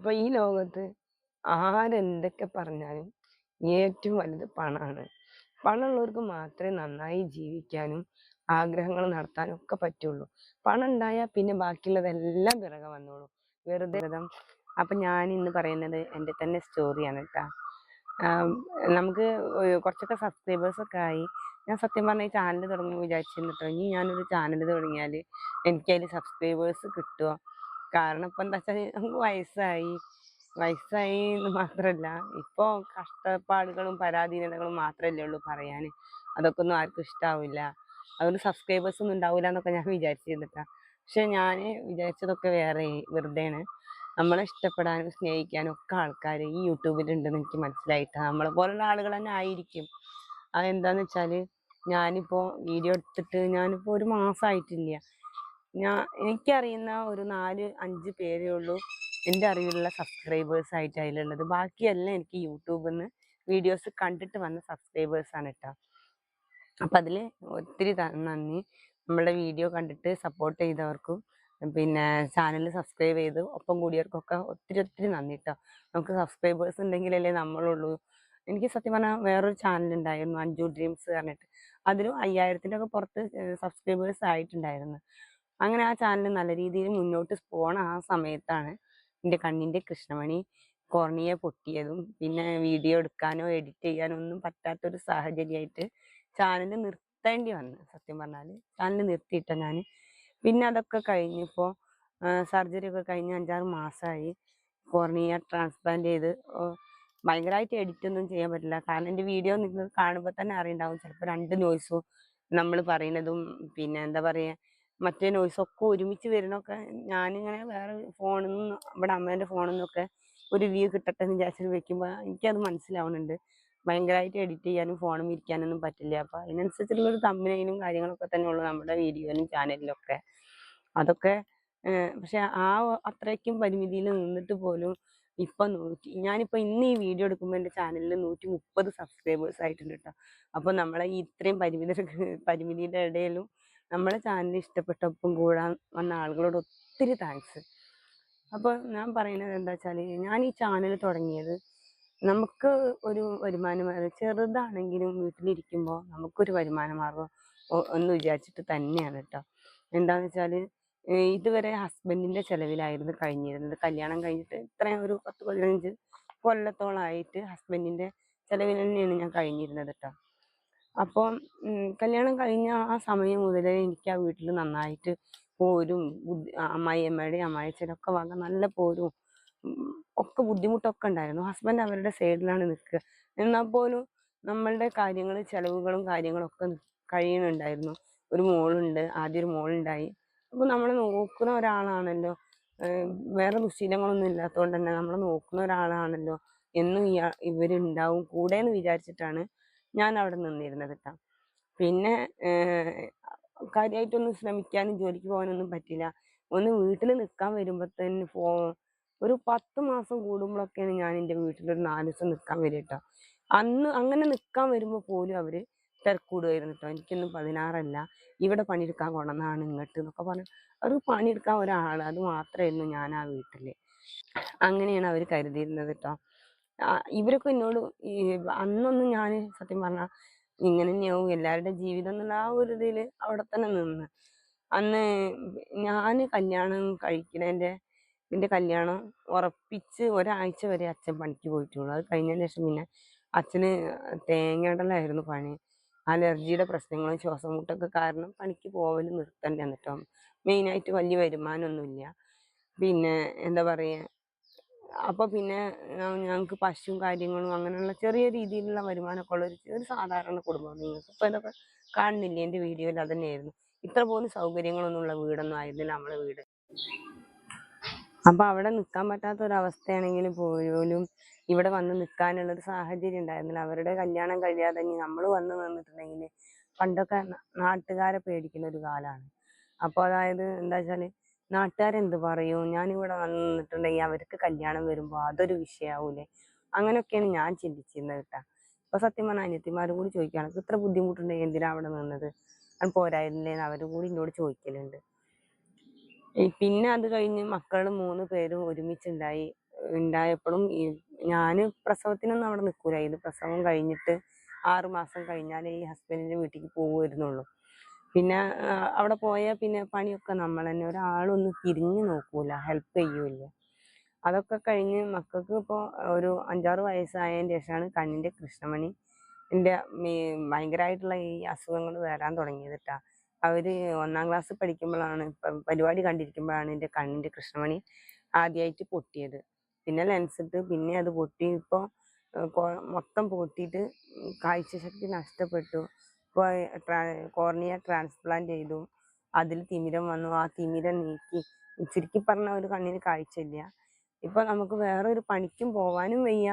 അപ്പൊ ഈ ലോകത്ത് ആരെന്തൊക്കെ പറഞ്ഞാലും ഏറ്റവും വലുത് പണമാണ്. പണമുള്ളവർക്ക് മാത്രമേ നന്നായി ജീവിക്കാനും ആഗ്രഹങ്ങൾ നടത്താനും ഒക്കെ പറ്റുള്ളൂ. പണം ഉണ്ടായാൽ പിന്നെ ബാക്കിയുള്ളതെല്ലാം പിറകെ വന്നോളൂ. വെറുതെ അപ്പൊ ഞാൻ ഇന്ന് പറയുന്നത് എൻ്റെ തന്നെ സ്റ്റോറിയാണ് കേട്ടാ. നമുക്ക് കുറച്ചൊക്കെ സബ്സ്ക്രൈബേഴ്സ് ഒക്കെ ആയി. ഞാൻ സത്യം പറഞ്ഞ ഈ ചാനൽ തുടങ്ങുമ്പോൾ വിചാരിച്ചിരുന്നു ഇനി ഞാനൊരു ചാനൽ തുടങ്ങിയാൽ എനിക്കതിൽ സബ്സ്ക്രൈബേഴ്സ് കിട്ടുമോ. കാരണം ഇപ്പം എന്താ വെച്ചാൽ നമുക്ക് വയസ്സായി എന്ന് മാത്രമല്ല, ഇപ്പോൾ കഷ്ടപ്പാടുകളും പരാധീനതകളും മാത്രമല്ലേ ഉള്ളൂ പറയാൻ. അതൊക്കെ ഒന്നും ആർക്കും ഇഷ്ടാവില്ല. അതുകൊണ്ട് സബ്സ്ക്രൈബേഴ്സ് ഒന്നും ഉണ്ടാവില്ല എന്നൊക്കെ ഞാൻ വിചാരിച്ചിരുന്നിട്ടാ. പക്ഷെ ഞാൻ വിചാരിച്ചതൊക്കെ വേറെ വെറുതെയാണ്. നമ്മളെ ഇഷ്ടപ്പെടാനും സ്നേഹിക്കാനും ഒക്കെ ആൾക്കാർ ഈ യൂട്യൂബിലുണ്ടെന്ന് എനിക്ക് മനസ്സിലായിട്ടാ. നമ്മളെ പോലുള്ള ആളുകൾ തന്നെ ആയിരിക്കും. അതെന്താന്ന് വെച്ചാൽ ഞാനിപ്പോൾ വീഡിയോ എടുത്തിട്ട് ഞാനിപ്പോൾ ഒരു മാസമായിട്ടില്ല. എനിക്കറിയുന്ന ഒരു 4-5 പേരേ ഉള്ളൂ എൻ്റെ അറിവിലുള്ള സബ്സ്ക്രൈബേഴ്സ് ആയിട്ട് അതിലുള്ളത്. ബാക്കിയെല്ലാം എനിക്ക് യൂട്യൂബിൽ നിന്ന് വീഡിയോസ് കണ്ടിട്ട് വന്ന സബ്സ്ക്രൈബേഴ്സാണ് കേട്ടോ. അപ്പം അതിൽ ഒത്തിരി നന്ദി. നമ്മുടെ വീഡിയോ കണ്ടിട്ട് സപ്പോർട്ട് ചെയ്തവർക്കും പിന്നെ ചാനൽ സബ്സ്ക്രൈബ് ചെയ്ത് ഒപ്പം കൂടിയവർക്കൊക്കെ ഒത്തിരി നന്ദി കേട്ടോ. നമുക്ക് സബ്സ്ക്രൈബേഴ്സ് ഉണ്ടെങ്കിലല്ലേ നമ്മളുള്ളൂ. എനിക്ക് സത്യം പറഞ്ഞാൽ വേറൊരു ചാനൽ ഉണ്ടായിരുന്നു, അഞ്ജു ഡ്രീംസ് പറഞ്ഞിട്ട്. അതിലും 5000-ൻ്റെ ഒക്കെ പുറത്ത് സബ്സ്ക്രൈബേഴ്സ് ആയിട്ടുണ്ടായിരുന്നു. അങ്ങനെ ആ ചാനൽ നല്ല രീതിയിൽ മുന്നോട്ട് പോണ ആ സമയത്താണ് എൻ്റെ കണ്ണിൻ്റെ കൃഷ്ണമണി കോർണിയ പൊട്ടിയതും പിന്നെ വീഡിയോ എടുക്കാനോ എഡിറ്റ് ചെയ്യാനോ ഒന്നും പറ്റാത്തൊരു സാഹചര്യമായിട്ട് ചാനൽ നിർത്തേണ്ടി വന്നു. സത്യം പറഞ്ഞാൽ ചാനൽ നിർത്തിയിട്ട ഞാൻ. പിന്നെ അതൊക്കെ കഴിഞ്ഞപ്പോൾ സർജറി ഒക്കെ കഴിഞ്ഞ് 5-6 മാസമായി. കോർണിയ ട്രാൻസ്പ്ലാന്റ് ചെയ്ത് ഭയങ്കരമായിട്ട് എഡിറ്റ് ഒന്നും ചെയ്യാൻ പറ്റില്ല. കാരണം എൻ്റെ വീഡിയോ നിങ്ങൾക്ക് കാണുമ്പോൾ തന്നെ അറിയുണ്ടാവും, ചിലപ്പോൾ 2 നോയ്സും നമ്മൾ പറയുന്നതും പിന്നെ എന്താ പറയുക മറ്റേ നോയ്സൊക്കെ ഒരുമിച്ച് വരുന്നൊക്കെ ഞാനിങ്ങനെ വേറെ ഫോണിൽ നിന്ന് ഇവിടെ അമ്മേൻ്റെ ഫോണിൽ നിന്നൊക്കെ ഒരു വ്യൂ കിട്ടട്ടെ എന്ന് വിചാരിച്ചിട്ട് വെക്കുമ്പോൾ എനിക്കത് മനസ്സിലാവുന്നുണ്ട്. ഭയങ്കരമായിട്ട് എഡിറ്റ് ചെയ്യാനും ഫോണും ഇരിക്കാനൊന്നും പറ്റില്ല. അപ്പോൾ അതിനനുസരിച്ചുള്ളൊരു തമ്പനയിലും കാര്യങ്ങളൊക്കെ തന്നെ ഉള്ളൂ നമ്മുടെ വീഡിയോയിലും ചാനലിലൊക്കെ. അതൊക്കെ പക്ഷെ അത്രയ്ക്കും പരിമിതിയിൽ നിന്നിട്ട് പോലും ഇപ്പം ഞാനിപ്പോൾ ഇന്ന് ഈ വീഡിയോ എടുക്കുമ്പോൾ എൻ്റെ ചാനലിൽ 130 സബ്സ്ക്രൈബേഴ്സ് ആയിട്ടുണ്ട് കേട്ടോ. അപ്പോൾ നമ്മളെ ഈ ഇത്രയും പരിമിതിയുടെ ഇടയിലും നമ്മളെ ചാനൽ ഇഷ്ടപ്പെട്ടൊപ്പം കൂടാൻ വന്ന ആളുകളോട് ഒത്തിരി താങ്ക്സ്. അപ്പോൾ ഞാൻ പറയുന്നത് എന്താ വെച്ചാൽ ഞാൻ ഈ ചാനൽ തുടങ്ങിയത് നമുക്ക് ഒരു വരുമാന മാർഗ്ഗം ചെറുതാണെങ്കിലും വീട്ടിലിരിക്കുമ്പോൾ നമുക്കൊരു വരുമാന മാർഗ്ഗം എന്ന് വിചാരിച്ചിട്ട് തന്നെയാണ് കേട്ടോ. എന്താണെന്ന് വെച്ചാൽ ഇതുവരെ ഹസ്ബൻഡിൻ്റെ ചിലവിലായിരുന്നു കഴിഞ്ഞിരുന്നത്. കല്യാണം കഴിഞ്ഞിട്ട് ഇത്രയും ഒരു 10-15 കൊല്ലത്തോളമായിട്ട് ഹസ്ബൻഡിൻ്റെ ചിലവിൽ തന്നെയാണ് ഞാൻ കഴിഞ്ഞിരുന്നത് കേട്ടോ. അപ്പോൾ കല്യാണം കഴിഞ്ഞ ആ സമയം മുതലേ എനിക്ക് ആ വീട്ടിൽ നന്നായിട്ട് പോരും അമ്മായിയമ്മയുടെയും അമ്മായിയച്ഛൻ്റെ ഒക്കെ വക നല്ല പോരും ഒക്കെ ബുദ്ധിമുട്ടൊക്കെ ഉണ്ടായിരുന്നു. ഹസ്ബൻഡ് അവരുടെ സൈഡിലാണ് നിൽക്കുക. എന്നാൽ പോലും നമ്മളുടെ കാര്യങ്ങൾ ചിലവുകളും കാര്യങ്ങളൊക്കെ കഴിയുന്നുണ്ടായിരുന്നു. ഒരു മോളുണ്ട്, ആദ്യം ഒരു മോളുണ്ടായി. അപ്പോൾ നമ്മളെ നോക്കുന്ന ഒരാളാണല്ലോ, വേറെ ദുശ്ശീലങ്ങളൊന്നും ഇല്ലാത്തതുകൊണ്ട് തന്നെ നമ്മളെ നോക്കുന്ന ഒരാളാണല്ലോ എന്നും ഇവരുണ്ടാവും കൂടെ എന്ന് വിചാരിച്ചിട്ടാണ് ഞാൻ അവിടെ നിന്നിരുന്നത് കേട്ടോ. പിന്നെ കാര്യമായിട്ടൊന്നും ശ്രമിക്കാനും ജോലിക്ക് പോകാനൊന്നും പറ്റില്ല. ഒന്ന് വീട്ടിൽ നിൽക്കാൻ വരുമ്പോൾ തന്നെ ഒരു 10 മാസം കൂടുമ്പോഴൊക്കെയാണ് ഞാൻ എൻ്റെ വീട്ടിലൊരു 4 ദിവസം നിൽക്കാൻ വരിക കേട്ടോ. അന്ന് അങ്ങനെ നിൽക്കാൻ വരുമ്പോൾ പോലും അവർ തിരക്കൂടുമായിരുന്നു കേട്ടോ. എനിക്കൊന്നും 16 ഇവിടെ പണിയെടുക്കാൻ കൊണ്ടുവന്നതാണ് ഇങ്ങോട്ട് എന്നൊക്കെ പറഞ്ഞു. ഒരു പണിയെടുക്കാൻ ഒരാൾ അത് മാത്രമായിരുന്നു ഞാൻ ആ വീട്ടിൽ. അങ്ങനെയാണ് അവർ കരുതിയിരുന്നത് കേട്ടോ. ഇവരൊക്കെ എന്നോട് അന്നൊന്നും ഞാൻ സത്യം പറഞ്ഞാൽ ഇങ്ങനെ തന്നെയാവും എല്ലാവരുടെ ജീവിതം എന്നുള്ള ആ ഒരു ഇതിൽ അവിടെ തന്നെ നിന്ന്. അന്ന് ഞാൻ കല്യാണം എൻ്റെ കല്യാണം ഉറപ്പിച്ച് ഒരാഴ്ച വരെ അച്ഛൻ പണിക്ക് പോയിട്ടുള്ളൂ. അത് കഴിഞ്ഞതിന് ശേഷം പിന്നെ അച്ഛന് തേങ്ങയിടലായിരുന്നു പണി. അലർജിയുടെ പ്രശ്നങ്ങളും ശ്വാസം മുട്ടൊക്കെ കാരണം പണിക്ക് പോവൽ നിർത്തേണ്ടി വന്നിട്ടോ. മെയിനായിട്ട് വലിയ വരുമാനമൊന്നുമില്ല. പിന്നെ എന്താ പറയുക, അപ്പോൾ പിന്നെ ഞങ്ങൾക്ക് പശുവും കാര്യങ്ങളും അങ്ങനെയുള്ള ചെറിയ രീതിയിലുള്ള വരുമാനമൊക്കെ ഉള്ള ഒരു സാധാരണ കുടുംബം. നിങ്ങൾക്ക് ഇപ്പോൾ ഇതൊക്കെ കാണുന്നില്ലേ എൻ്റെ വീഡിയോയിൽ അതന്നെയായിരുന്നു. ഇത്ര പോലും സൗകര്യങ്ങളൊന്നും ഉള്ള വീടൊന്നും ആയിരുന്നില്ല നമ്മളെ വീട്. അപ്പോൾ അവിടെ നിൽക്കാൻ പറ്റാത്ത ഒരവസ്ഥയാണെങ്കിൽ പോലും ഇവിടെ വന്ന് നിൽക്കാനുള്ളൊരു സാഹചര്യം ഉണ്ടായിരുന്നില്ല. അവരുടെ കല്യാണം കഴിയാതെ നമ്മൾ വന്ന് നിന്നിട്ടുണ്ടെങ്കിൽ പണ്ടൊക്കെ നാട്ടുകാരെ പേടിക്കുന്ന ഒരു കാലമാണ്. അപ്പോൾ അതായത് എന്താ വെച്ചാൽ നാട്ടുകാരെന്ത് പറയും, ഞാനിവിടെ വന്ന് നിന്നിട്ടുണ്ടെങ്കിൽ അവർക്ക് കല്യാണം വരുമ്പോൾ അതൊരു വിഷയമാവൂലേ, അങ്ങനെയൊക്കെയാണ് ഞാൻ ചിന്തിച്ചിരുന്നത് കേട്ടോ. അപ്പോൾ സത്യം പറഞ്ഞാൽ അനിയത്തിമാരും കൂടി ചോദിക്കുകയാണ് ഇത്ര ബുദ്ധിമുട്ടുണ്ടെങ്കിൽ എന്തിനാണ് അവിടെ നിന്നത്, അത് പോരായിരുന്നില്ലേന്ന് അവരും കൂടി എന്നോട് ചോദിക്കലുണ്ട്. പിന്നെ അത് കഴിഞ്ഞ് മക്കൾ 3 പേരും ഒരുമിച്ചുണ്ടായി. ഉണ്ടായപ്പോഴും ഞാൻ പ്രസവത്തിനൊന്നും അവിടെ നിൽക്കൂല. ഇത് പ്രസവം കഴിഞ്ഞിട്ട് 6 മാസം കഴിഞ്ഞാലേ ഈ ഹസ്ബൻഡിന്റെ വീട്ടിലേക്ക് പോകുമായിരുന്നുള്ളൂ. പിന്നെ അവിടെ പോയാൽ പിന്നെ പണിയൊക്കെ നമ്മൾ തന്നെ, ഒരാളൊന്നും തിരിഞ്ഞു നോക്കൂല, ഹെൽപ്പ് ചെയ്യൂല. അതൊക്കെ കഴിഞ്ഞ് മക്കൾക്ക് ഇപ്പോൾ ഒരു 5-6 വയസ്സായതിന് ശേഷമാണ് കണ്ണിന്റെ കൃഷ്ണമണി ഭയങ്കരമായിട്ടുള്ള ഈ അസുഖങ്ങൾ വരാൻ തുടങ്ങിയത് കേട്ടാ. അവര് 1-ാം ക്ലാസ് പഠിക്കുമ്പോഴാണ്, പരിപാടി കണ്ടിരിക്കുമ്പോഴാണ് എൻ്റെ കണ്ണിന്റെ കൃഷ്ണമണി ആദ്യമായിട്ട് പൊട്ടിയത്. പിന്നെ ലെൻസ് ഇട്ട് പിന്നെ അത് പൊട്ടി. ഇപ്പോൾ മൊത്തം പൊട്ടിയിട്ട് കാഴ്ചശക്തി നഷ്ടപ്പെട്ടു. ഇപ്പോൾ കോർണിയ ട്രാൻസ്പ്ലാന്റ് ചെയ്തു. അതിൽ തിമിരം വന്നു. ആ തിമിരം നീക്കി. ചുരുക്കി പറഞ്ഞാൽ ഒരു കണ്ണിന് കാഴ്ചയില്ല. ഇപ്പൊ നമുക്ക് വേറെ ഒരു പണിക്കും പോവാനും വയ്യ,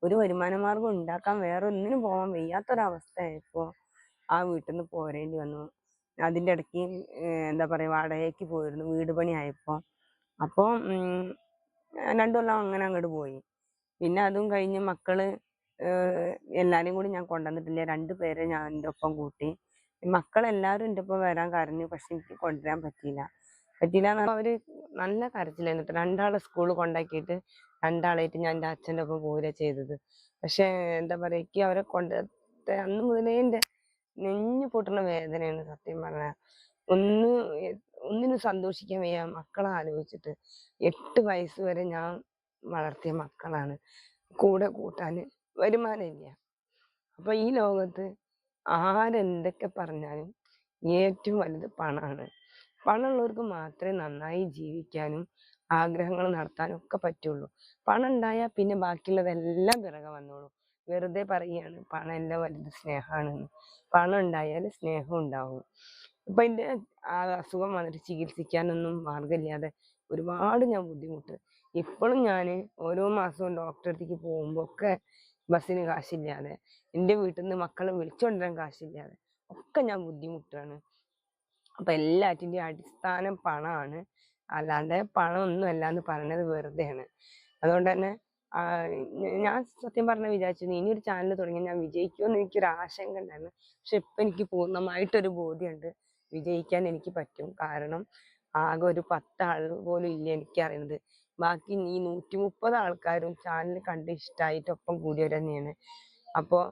ഒരു വരുമാന മാർഗം ഉണ്ടാക്കാൻ വേറെ ഒന്നിനും പോവാൻ വയ്യാത്തൊരവസ്ഥയായപ്പോ ആ വീട്ടിൽ നിന്ന് പോരേണ്ടി വന്നു. അതിൻ്റെ ഇടയ്ക്ക് എന്താ പറയാ, വാടകയ്ക്ക് പോയിരുന്നു വീട് പണി ആയപ്പോ. അപ്പോൾ 2 കൊല്ലം അങ്ങനെ അങ്ങോട്ട് പോയി. പിന്നെ അതും കഴിഞ്ഞ് മക്കള് എല്ലാരും കൂടി ഞാൻ കൊണ്ടുവന്നിട്ടില്ല, 2 പേരെ ഞാൻ എൻ്റെ ഒപ്പം കൂട്ടി. മക്കളെല്ലാവരും എൻ്റെ ഒപ്പം വരാൻ കരഞ്ഞു, പക്ഷെ എനിക്ക് കൊണ്ടുവരാൻ പറ്റിയില്ല. അവര് നല്ല കരച്ചിലായിരുന്നു. 2 സ്കൂളിൽ കൊണ്ടാക്കിയിട്ട് 2 ഞാൻ എൻ്റെ അച്ഛൻ്റെ ഒപ്പം പോരുക ചെയ്തത്. പക്ഷെ എന്താ പറയാ, എനിക്ക് അവരെ അന്ന് മുതലേ എൻ്റെ നെഞ്ഞു പൊട്ടുന്ന വേദനയാണ് സത്യം പറഞ്ഞാൽ. ഒന്നിനും സന്തോഷിക്കാൻ വയ്യ മക്കളെ ആലോചിച്ചിട്ട്. 8 വയസ്സ് വരെ ഞാൻ വളർത്തിയ മക്കളാണ്. കൂടെ കൂട്ടാന് വരുമാനമില്ല. അപ്പൊ ഈ ലോകത്ത് ആരെന്തൊക്കെ പറഞ്ഞാലും ഏറ്റവും വലുത് പണമാണ്. പണമുള്ളവർക്ക് മാത്രമേ നന്നായി ജീവിക്കാനും ആഗ്രഹങ്ങൾ നടത്താനും ഒക്കെ പറ്റുള്ളൂ. പണം ഉണ്ടായാൽ പിന്നെ ബാക്കിയുള്ളതെല്ലാം പിറകെ വന്നോളൂ. വെറുതെ പറയുകയാണ് പണം എല്ലാം വലുത് സ്നേഹമാണെന്ന്. പണം ഉണ്ടായാൽ സ്നേഹം ഉണ്ടാവും. ഇപ്പൊ എൻ്റെ അസുഖം വന്നിട്ട് ചികിത്സിക്കാനൊന്നും മാർഗമില്ലാതെ ഒരുപാട് ഞാൻ ബുദ്ധിമുട്ട്. ഇപ്പോഴും ഞാൻ ഓരോ മാസവും ഡോക്ടറെ അടുത്തേക്ക് പോകുമ്പോ ഒക്കെ ബസ്സിന് കാശില്ലാതെ, എൻ്റെ വീട്ടിൽ നിന്ന് മക്കളെ വിളിച്ചുകൊണ്ടുവരാൻ കാശില്ലാതെ ഒക്കെ ഞാൻ ബുദ്ധിമുട്ടാണ്. അപ്പൊ എല്ലാറ്റിൻ്റെയും അടിസ്ഥാനം പണമാണ്. അല്ലാണ്ട് പണം ഒന്നും അല്ല എന്ന് പറയുന്നത് വെറുതെയാണ്. അതുകൊണ്ട് തന്നെ ഞാൻ സത്യം പറഞ്ഞ വിചാരിച്ചു ഇനി ഒരു ചാനൽ തുടങ്ങി ഞാൻ വിജയിക്കുമെന്ന് എനിക്കൊരു ആശങ്ക ഉണ്ടായിരുന്നു. പക്ഷെ ഇപ്പൊ എനിക്ക് പൂർണ്ണമായിട്ടൊരു ബോധ്യമുണ്ട് വിജയിക്കാൻ എനിക്ക് പറ്റും. കാരണം ആകെ ഒരു 10 ആൾ പോലും ഇല്ല എനിക്കറിയുന്നത്. ബാക്കി ഈ 130 ആൾക്കാരും ചാനൽ കണ്ട് ഇഷ്ടമായിട്ട് ഒപ്പം കൂടിയവർ തന്നെയാണ്. അപ്പോൾ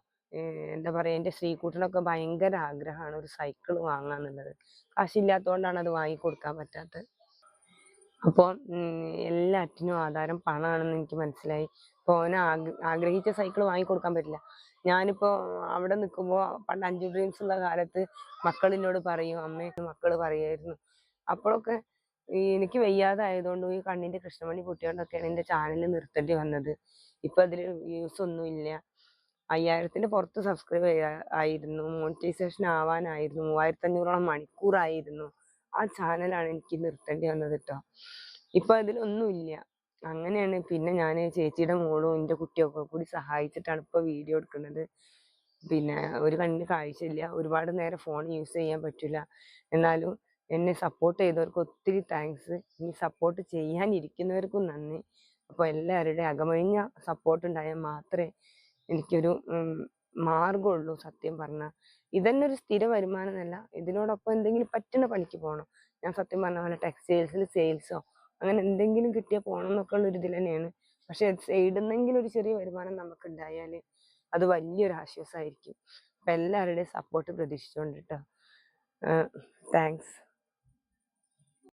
എന്താ പറയാ, എൻ്റെ ശ്രീകുട്ടനൊക്കെ ഭയങ്കര ആഗ്രഹമാണ് ഒരു സൈക്കിൾ വാങ്ങാന്നുള്ളത്. കാശില്ലാത്തതുകൊണ്ടാണ് അത് വാങ്ങിക്കൊടുക്കാൻ പറ്റാത്തത്. അപ്പോൾ എല്ലാറ്റിനും ആധാരം പണമാണെന്ന് എനിക്ക് മനസ്സിലായി. അപ്പോൾ ഓന് ആഗ്രഹിച്ച സൈക്കിൾ വാങ്ങിക്കൊടുക്കാൻ പറ്റില്ല. ഞാനിപ്പോ അവിടെ നിൽക്കുമ്പോൾ പണ്ട് 5 ഡ്രീംസ് ഉള്ള കാലത്ത് മക്കളിനോട് പറയും, അമ്മേ മക്കള് പറയായിരുന്നു. അപ്പോഴൊക്കെ എനിക്ക് വയ്യാതായതുകൊണ്ട് ഈ കണ്ണിന്റെ കൃഷ്ണമണി പൊട്ടിയോണ്ടൊക്കെയാണ് എൻ്റെ ചാനൽ നിർത്തേണ്ടി വന്നത്. ഇപ്പൊ അതിൽ വ്യൂസ് ഒന്നും ഇല്ല. 5000-ന്റെ പുറത്ത് സബ്സ്ക്രൈബ് ആയിരുന്നു. മോണിറ്റൈസേഷൻ ആവാനായിരുന്നു. 3500ഓളം മണിക്കൂറായിരുന്നു. ആ ചാനലാണ് എനിക്ക് നിർത്തേണ്ടി വന്നത് കേട്ടോ. ഇപ്പൊ അതിലൊന്നുമില്ല. അങ്ങനെയാണ്. പിന്നെ ഞാൻ ചേച്ചിയുടെ മോളും എൻ്റെ കുട്ടിയൊക്കെ കൂടി സഹായിച്ചിട്ടാണ് ഇപ്പൊ വീഡിയോ എടുക്കുന്നത്. പിന്നെ ഒരു കണ്ണിന് കാഴ്ചയില്ല, ഒരുപാട് നേരം ഫോൺ യൂസ് ചെയ്യാൻ പറ്റില്ല. എന്നാലും എന്നെ സപ്പോർട്ട് ചെയ്തവർക്ക് ഒത്തിരി താങ്ക്സ്. ഇനി സപ്പോർട്ട് ചെയ്യാനിരിക്കുന്നവർക്കും നന്ദി. അപ്പോൾ എല്ലാവരുടെയും അകമഴിഞ്ഞ സപ്പോർട്ട് ഉണ്ടായാൽ മാത്രമേ എനിക്കൊരു മാർഗമുള്ളൂ. സത്യം പറഞ്ഞാൽ ഇതന്നെ ഒരു സ്ഥിര വരുമാനമല്ല, ഇതിനോടൊപ്പം എന്തെങ്കിലും പറ്റുന്ന പണിക്ക് പോകണം. ഞാൻ സത്യം പറഞ്ഞ പോലെ ടെക്സ്റ്റൈൽസിൽ സെയിൽസോ അങ്ങനെ എന്തെങ്കിലും കിട്ടിയാൽ പോകണം എന്നൊക്കെ ഉള്ള ഒരു ഇതിൽ തന്നെയാണ്. പക്ഷെ സൈഡിൽ നിന്നെങ്കിലും ഒരു ചെറിയ വരുമാനം നമുക്ക് ഉണ്ടായാൽ അത് വലിയൊരു ആശ്വാസമായിരിക്കും. അപ്പം എല്ലാവരുടെയും സപ്പോർട്ട് പ്രതീക്ഷിച്ചുകൊണ്ട് കേട്ടോ. താങ്ക്സ്.